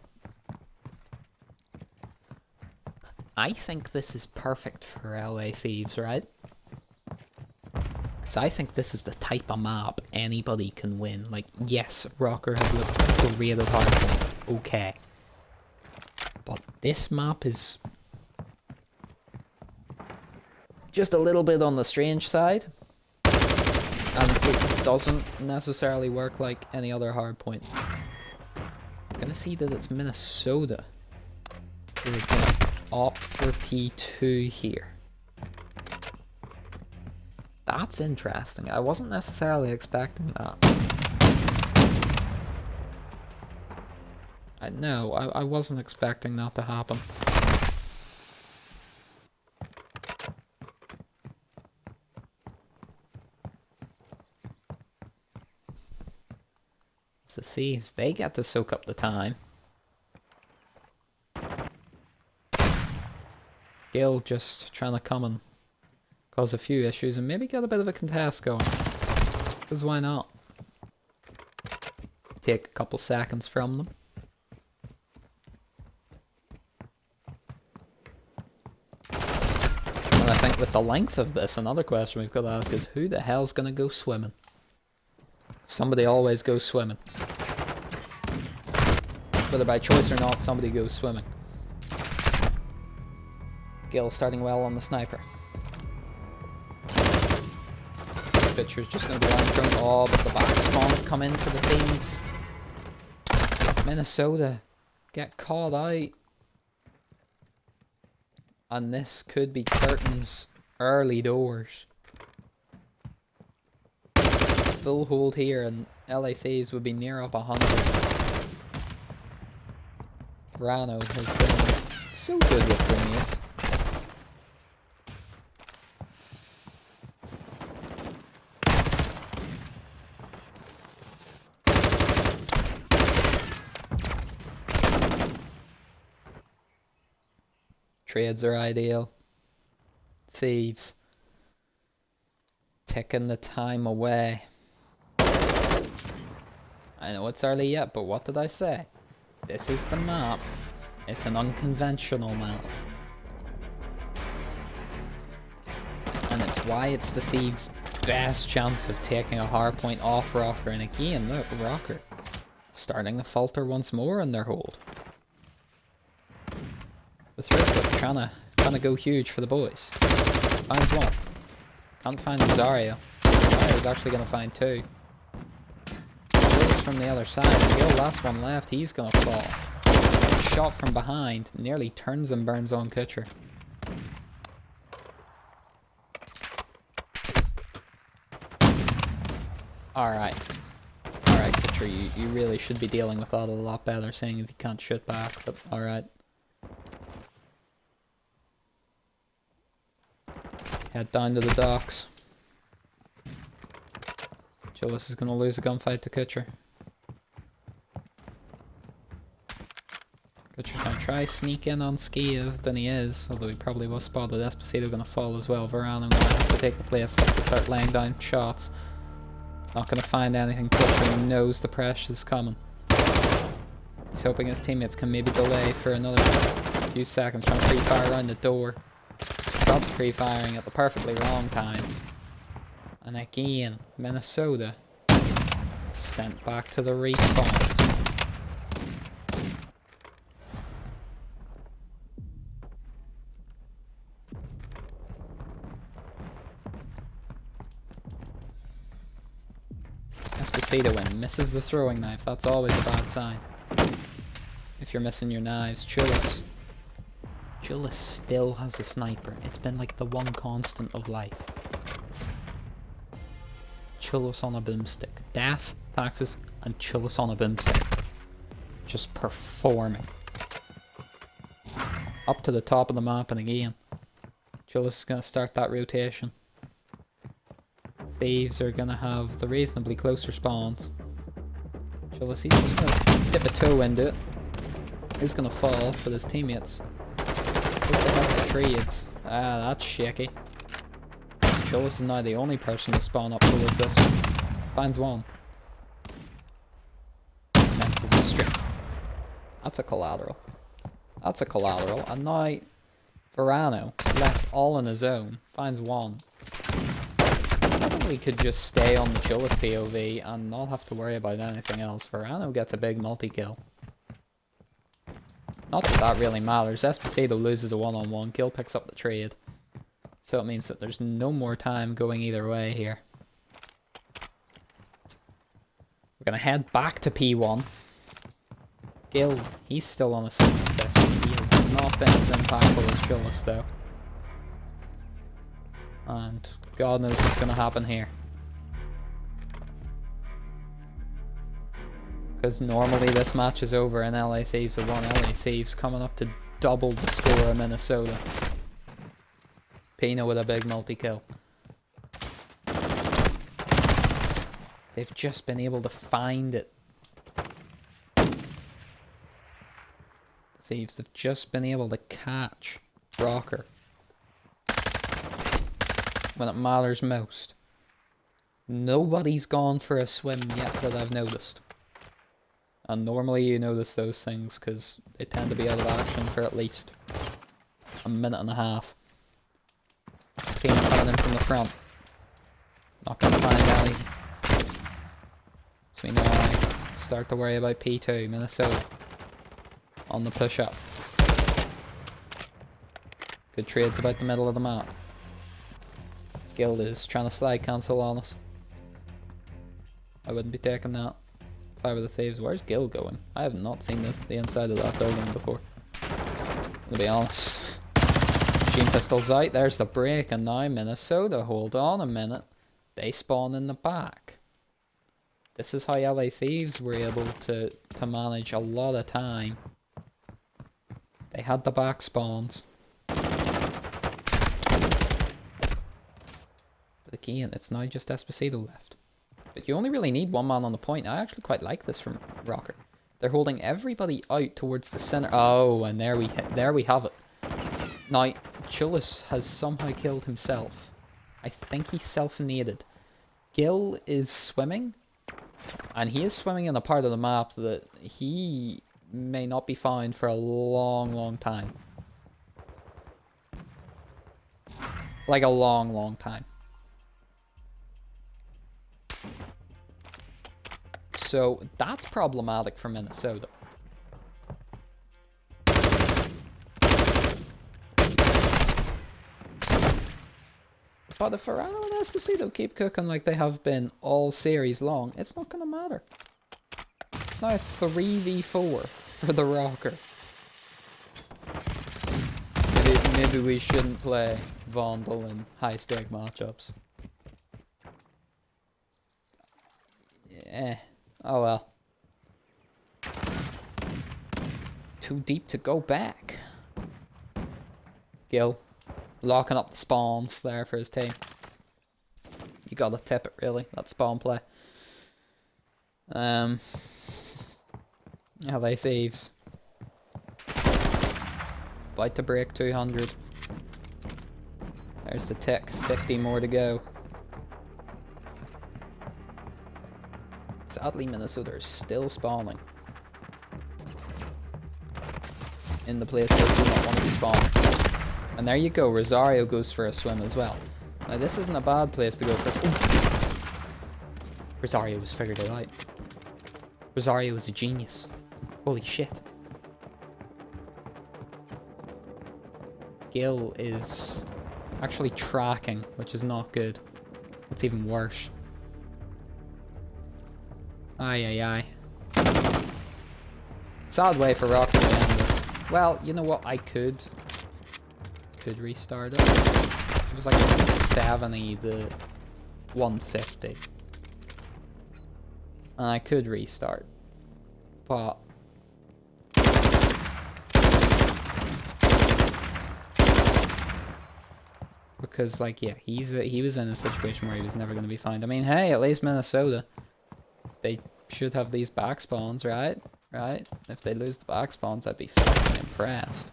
I think this is perfect for LA Thieves, right? Because I think this is the type of map anybody can win. Like, yes, Rokkr have looked really hard, okay. But this map is just a little bit on the strange side. And it doesn't necessarily work like any other hardpoint. I'm gonna see that it's Minnesota who are gonna opt for P2 here. That's interesting. I wasn't necessarily expecting that. I wasn't expecting that to happen. It's the Thieves. They get to soak up the time. Gil just trying to come and cause a few issues and maybe get a bit of a contest going. Because why not? Take a couple seconds from them. And I think with the length of this, another question we've got to ask is who the hell's going to go swimming? Somebody always goes swimming. Whether by choice or not, somebody goes swimming. Gil starting well on the sniper. Pitcher's just going to go on from. Oh, but the back spawns come in for the Thieves. Minnesota get caught out. And this could be curtains early doors. Full hold here and LA Thieves would be near up 100. Verano has been so good with grenades. Trades are ideal. Thieves taking the time away. I know it's early yet, but what did I say? This is the map. It's an unconventional map. And it's why it's the Thieves' best chance of taking a hardpoint off Rokkr. And again, look, Rokkr starting to falter once more in their hold. The throughput trying to go huge for the boys. Finds one. Can't find Rosario. Rosario's actually going to find two. Goes from the other side. Gil, last one left. He's going to fall. Shot from behind. Nearly turns and burns on Kutcher. Alright. Alright, Kutcher, you really should be dealing with that a lot better, seeing as you can't shoot back, but alright. Head down to the docks. Chillis is going to lose a gunfight to Kutcher. Kutcher's going to try sneak in unscathed, and he is, although he probably was spotted. Esposito going to fall as well. Verano has to take the place, has to start laying down shots. Not going to find anything. Kutcher knows the pressure is coming. He's hoping his teammates can maybe delay for another few seconds, trying to pre-fire around the door. Stops pre-firing at the perfectly wrong time. And again, Minnesota sent back to the respawns. Esposito win, misses the throwing knife. That's always a bad sign. If you're missing your knives, Chillis still has a sniper. It's been like the one constant of life. Chillis on a boomstick. Death, taxes, and Chillis on a boomstick. Just performing. Up to the top of the map, and again, Chillis is going to start that rotation. Thieves are going to have the reasonably closer spawns. Chillis, he's just going to dip a toe into it. He's going to fall for his teammates. Trades. Ah, that's shaky. Chillis is now the only person to spawn up towards this one. Finds one. Commences a strip. That's a collateral. That's a collateral. And now Verano, left all on his own, finds one. I think we could just stay on the Chillis POV and not have to worry about anything else. Verano gets a big multi-kill. Not that that really matters. Esposito loses a one-on-one. Gil picks up the trade. So it means that there's no more time going either way here. We're going to head back to P1. Gil, he's still on a 750. He has not been as impactful as Chillis though. And God knows what's going to happen here. Because normally this match is over and LA Thieves have won. LA Thieves coming up to double the score of Minnesota. Pino with a big multi-kill. They've just been able to find it Thieves have just been able to catch Rokkr when it matters most. Nobody's gone for a swim yet that I've noticed. And normally you notice those things because they tend to be out of action for at least a minute and a half. Team coming in from the front. Not gonna find anything. So we now start to worry about P2, Minnesota. On the push up. Good trades about the middle of the map. Guild is trying to slide cancel on us. I wouldn't be taking that if I were the Thieves. Where's Guild going? I have not seen the inside of that building before. To be honest. Machine pistols out, there's the break, and now Minnesota, hold on a minute. They spawn in the back. This is how LA Thieves were able to manage a lot of time. They had the back spawns. But again, it's now just Esposito left. But you only really need one man on the point. I actually quite like this from Rokkr. They're holding everybody out towards the center. Oh, and there we have it. Now, Chullis has somehow killed himself. I think he self-naded. Gil is swimming. And he is swimming in a part of the map that he may not be found for a long, long time. Like a long, long time. So that's problematic for Minnesota. But if Verano and Esposito keep cooking like they have been all series long, it's not going to matter. It's now a 3v4 for the Rokkr. Maybe we shouldn't play Vandal in high-stake matchups. Yeah. Oh well. Too deep to go back. Gil. Locking up the spawns there for his team. You gotta tip it, really. That spawn play. LA Thieves. About to break 200. There's the tick. 50 more to go. Sadly, Minnesota is still spawning. In the place they do not want to be spawning. And there you go, Rosario goes for a swim as well. Now this isn't a bad place to go for. Ooh. Rosario has figured it out. Rosario is a genius. Holy shit. Gil is actually tracking, which is not good. It's even worse. Aye, aye, aye. Sad way for Rokkr to end this. Well, you know what? I could restart it. It was like 170 to 150. And I could restart. But because like yeah, he was in a situation where he was never going to be found. I mean, hey, at least Minnesota, they should have these back spawns, right? Right? If they lose the back spawns, I'd be fucking impressed.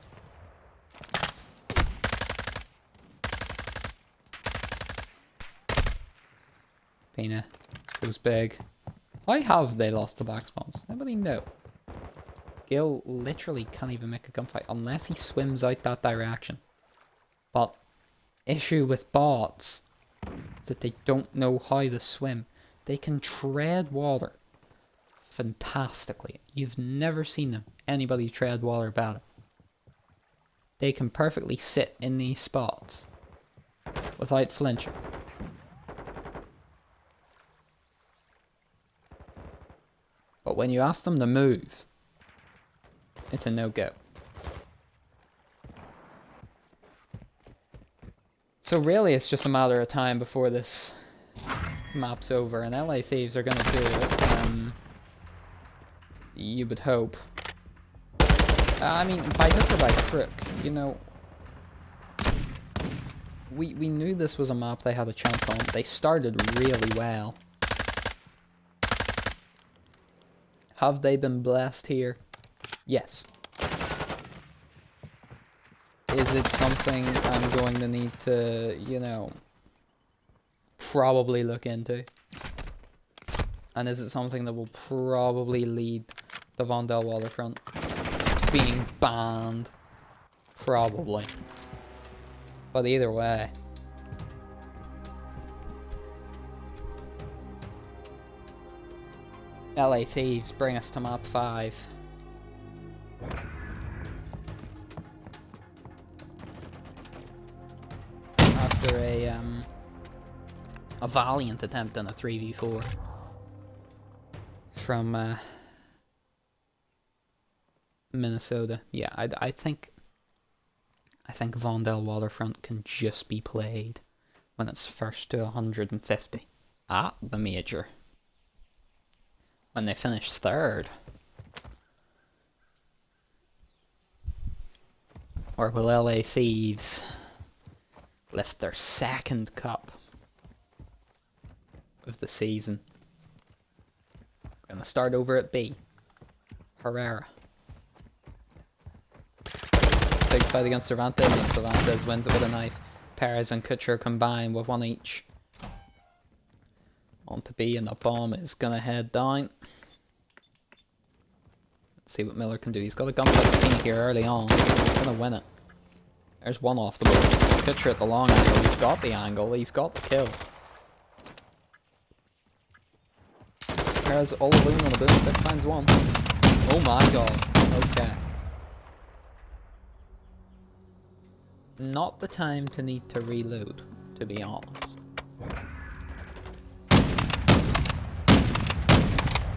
Pina goes big. Why have they lost the back spawns? Nobody know. Gil literally can't even make a gunfight unless he swims out that direction. But issue with bots is that they don't know how to swim. They can tread water fantastically. You've never seen anybody tread water better. They can perfectly sit in these spots without flinching. But when you ask them to move, it's a no-go. So really it's just a matter of time before this map's over, and LA Thieves are going to do it. You would hope. I mean, by hook or by crook, you know, we knew this was a map they had a chance on. They started really well. Have they been blessed here? Yes. Is it something I'm going to need to, you know, probably look into? And is it something that will probably lead the Vondel Waterfront being banned? Probably. But either way. LA Thieves bring us to map 5. After a valiant attempt on a 3v4 from Minnesota. Yeah, I think Vondel Waterfront can just be played when it's first to 150 at the major. When they finish 3rd. Or will LA Thieves lift their 2nd cup of the season? We're gonna start over at B. Herrera. Big fight against Cervantes, and Cervantes wins it with a knife. Perez and Kutcher combine with 1 each. On to B, and the bomb is gonna head down. Let's see what Miller can do. He's got a gun for the ping here early on. He's gonna win it. There's 1 off the board. Kutcher at the long angle. He's got the angle. He's got the kill. Perez all alone on a boomstick, finds 1. Oh my god. Okay. Not the time to need to reload, to be honest.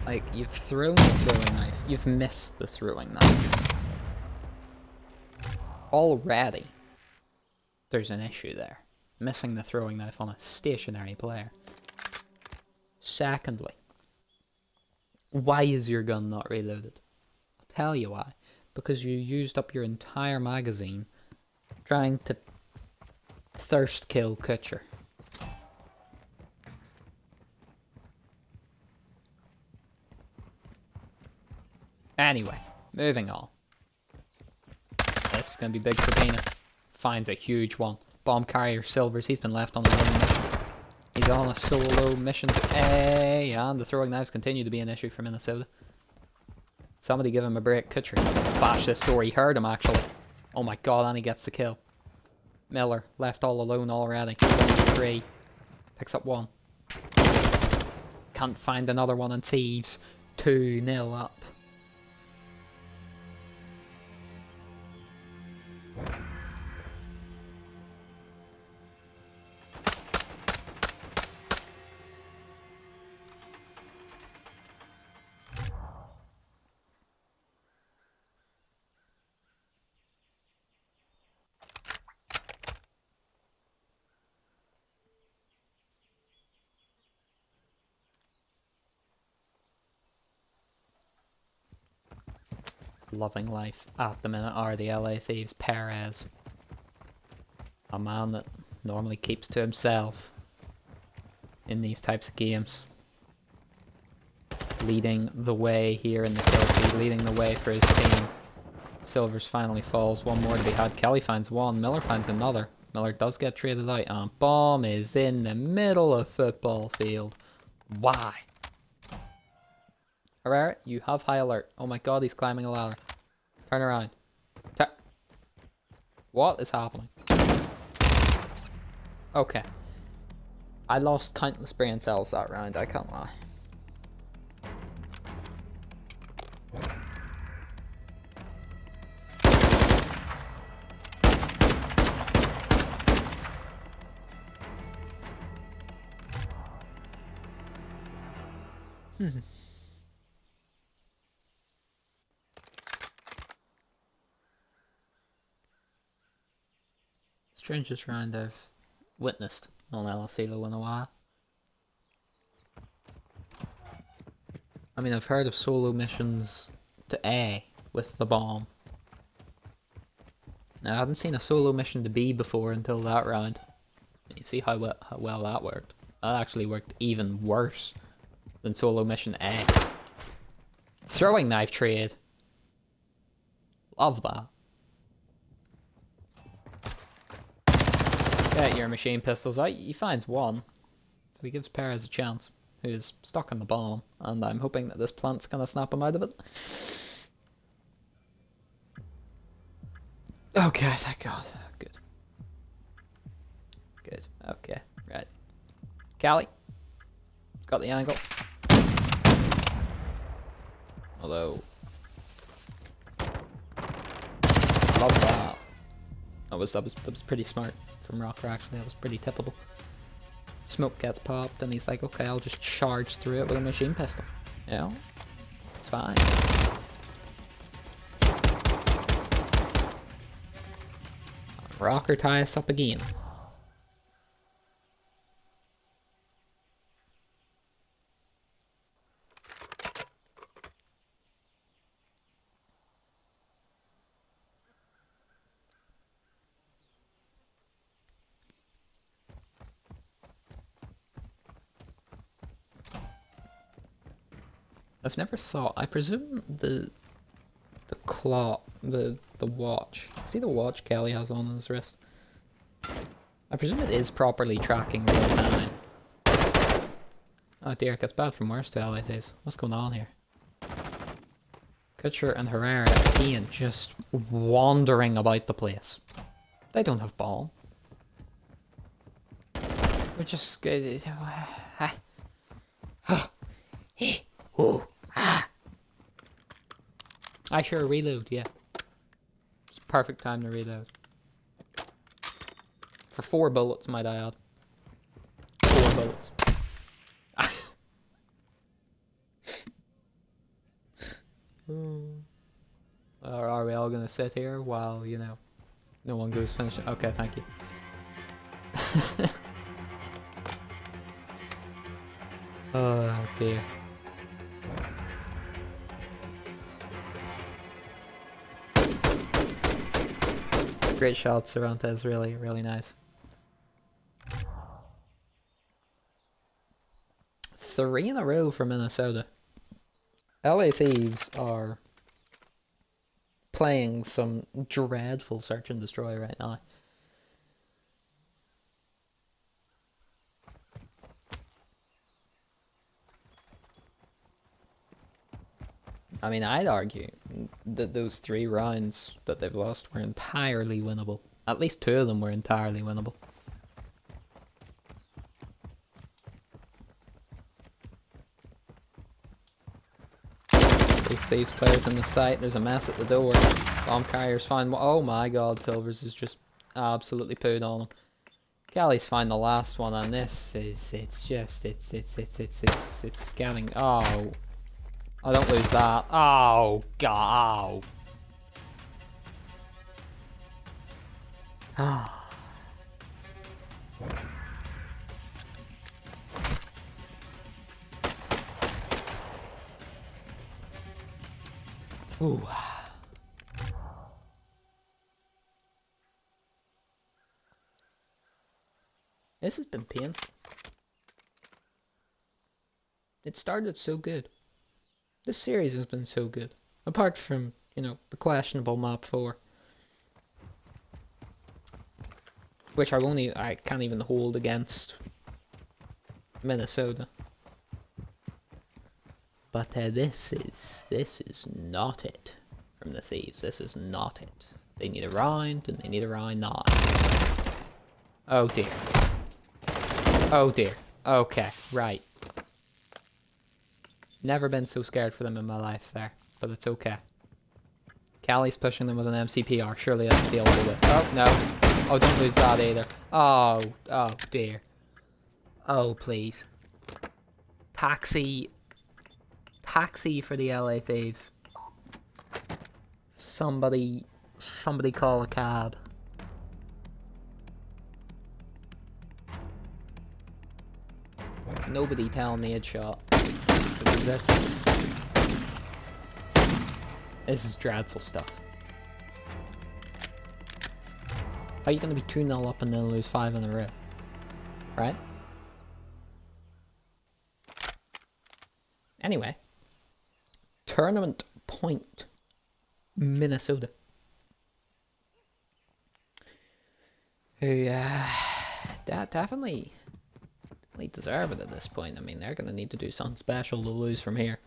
Like, you've thrown the throwing knife. You've missed the throwing knife. Already, there's an issue there. Missing the throwing knife on a stationary player. Secondly, why is your gun not reloaded? I'll tell you why. Because you used up your entire magazine trying to thirst kill Kutcher. Anyway, moving on. This is going to be big for Pena. Finds a huge one. Bomb carrier Silvers, he's been left on a lone mission. He's on a solo mission to A, and the throwing knives continue to be an issue for Minnesota. Somebody give him a break. Kutcher, he's going to bash this door. He heard him actually. Oh my god, and he gets the kill. Miller, left all alone already. 1-3. Picks up 1. Can't find another one, and Thieves 2-0 up. Loving life at the minute are the LA Thieves. Perez, a man that normally keeps to himself in these types of games, leading the way here in the kill feed, leading the way for his team. Silvers finally falls. 1 more to be had. Kelly finds 1. Miller finds another. Miller does get traded out, and bomb is in the middle of football field. Why? Herrera, you have high alert. Oh my god, he's climbing a ladder. Turn around. What is happening? Okay. I lost countless brain cells that round, I can't lie. Strangest round I've witnessed on LSELO in a while. I mean, I've heard of solo missions to A with the bomb. Now, I hadn't seen a solo mission to B before until that round. And you see how well that worked. That actually worked even worse than solo mission A. Throwing knife trade. Love that. Get your machine pistols out. He finds one. So he gives Perez a chance, who's stuck on the bomb. And I'm hoping that this plant's gonna snap him out of it. Okay, thank God. Good. Good. Okay, right. Callie. Got the angle. Although... love that. That was pretty smart from Rokkr, actually. That was pretty tippable. Smoke gets popped and he's like, okay, I'll just charge through it with a machine pistol. You know? It's fine. Rokkr tie us up again. I've never thought. I presume the clock, the watch. See the watch Kelly has on his wrist? I presume it is properly tracking real time. Oh dear, it gets bad from worse to LA Thieves. What's going on here? Kutcher and Herrera again just wandering about the place. They don't have ball. They're just... I sure reload, yeah. It's perfect time to reload. For 4 bullets, might I add. 4 bullets. Or are we all gonna sit here while, you know, no one goes finish? Okay, thank you. Oh dear. Great shots, Cervantes, really, really nice. 3 in a row for Minnesota. LA Thieves are playing some dreadful search and destroy right now. I mean, I'd argue that those 3 rounds that they've lost were entirely winnable. At least 2 of them were entirely winnable. Both Thieves players in the site. There's a mess at the door. Bomb carrier's fine. Oh my God, Silvers is just absolutely pooed on him. Kelly's fine the last one, and this is, it's scanning. Oh. Oh, don't lose that. Oh, God. Ah. Ooh. This has been painful. It started so good. This series has been so good. Apart from, you know, the questionable map 4. Which I can't even hold against Minnesota. But this is not it from the Thieves. This is not it. They need a round, and they need a round now. Oh dear. Oh dear. Okay, right. Never been so scared for them in my life there, but it's okay. Callie's pushing them with an MCPR. Surely that's dealable with. Oh, no. Oh, don't lose that either. Oh, oh dear. Oh, please. Taxi. Taxi for the LA Thieves. Somebody call a cab. Nobody tell me it's shot. Because this is dreadful stuff. How are you going to be 2-0 up and then lose 5 in a row? Right? Anyway. Tournament point. Minnesota. Who definitely deserve it at this point. I mean, they're gonna need to do something special to lose from here.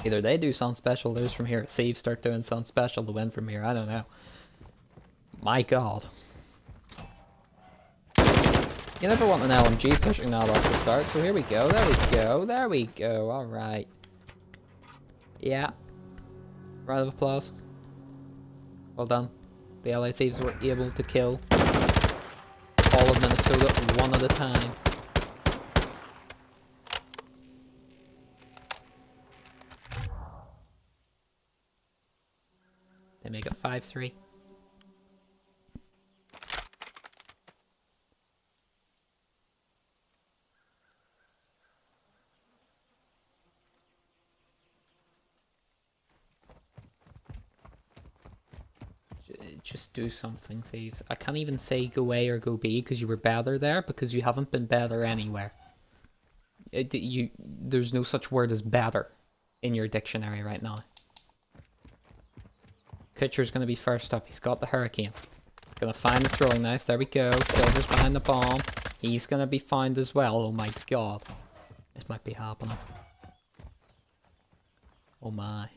Either they do something special to lose from here, or Thieves start doing something special to win from here. I don't know. My god. You never want an LMG pushing that off the start, so here we go, there we go, there we go, alright. Yeah. Round of applause. Well done. The LA Thieves were able to kill all of Minnesota one at a time. They make it 5-3. Just do something, Thieves. I can't even say go A or go B because you were better there, because you haven't been better anywhere. There's no such word as better in your dictionary right now. Kutcher's going to be first up. He's got the Hurricane. Gonna find the throwing knife. There we go. Silver's behind the bomb. He's gonna be found as well. Oh my god. This might be happening. Oh my.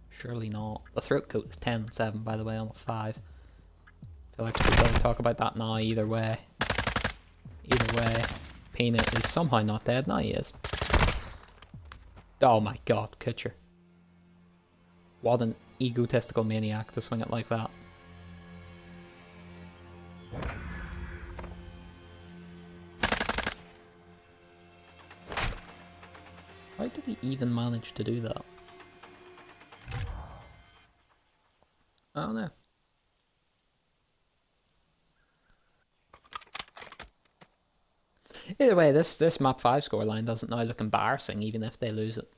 Surely not. The throat coat is 10-7, by the way, on a 5. I feel like we should talk about that now, either way. Either way. Peanut is somehow not dead. Now he is. Oh my god, Kutcher. What an egotistical maniac to swing it like that. How did he even manage to do that? I don't know. Either way, this map 5 scoreline doesn't now look embarrassing, even if they lose it.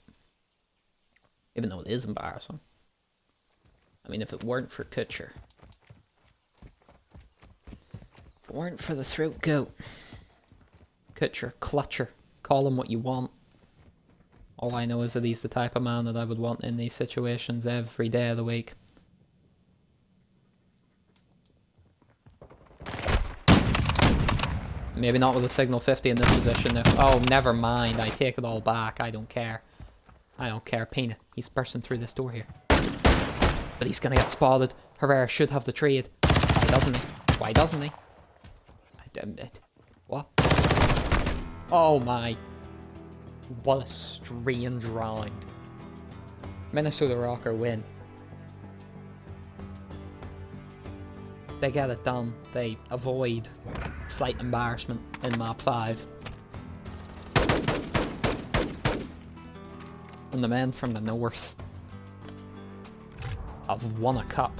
Even though it is embarrassing. I mean, if it weren't for Kutcher. If it weren't for the throat goat. Kutcher, Clutcher, call him what you want. All I know is that he's the type of man that I would want in these situations every day of the week. Maybe not with a signal 50 in this position though. Oh, never mind. I take it all back. I don't care. I don't care. Pena. He's bursting through this door here. But he's gonna get spotted. Herrera should have the trade. Why doesn't he? Why doesn't he? What? Oh my. What a strange round. Minnesota Rokkr win. They get it done. They avoid slight embarrassment in map 5. And the men from the north have won a cup.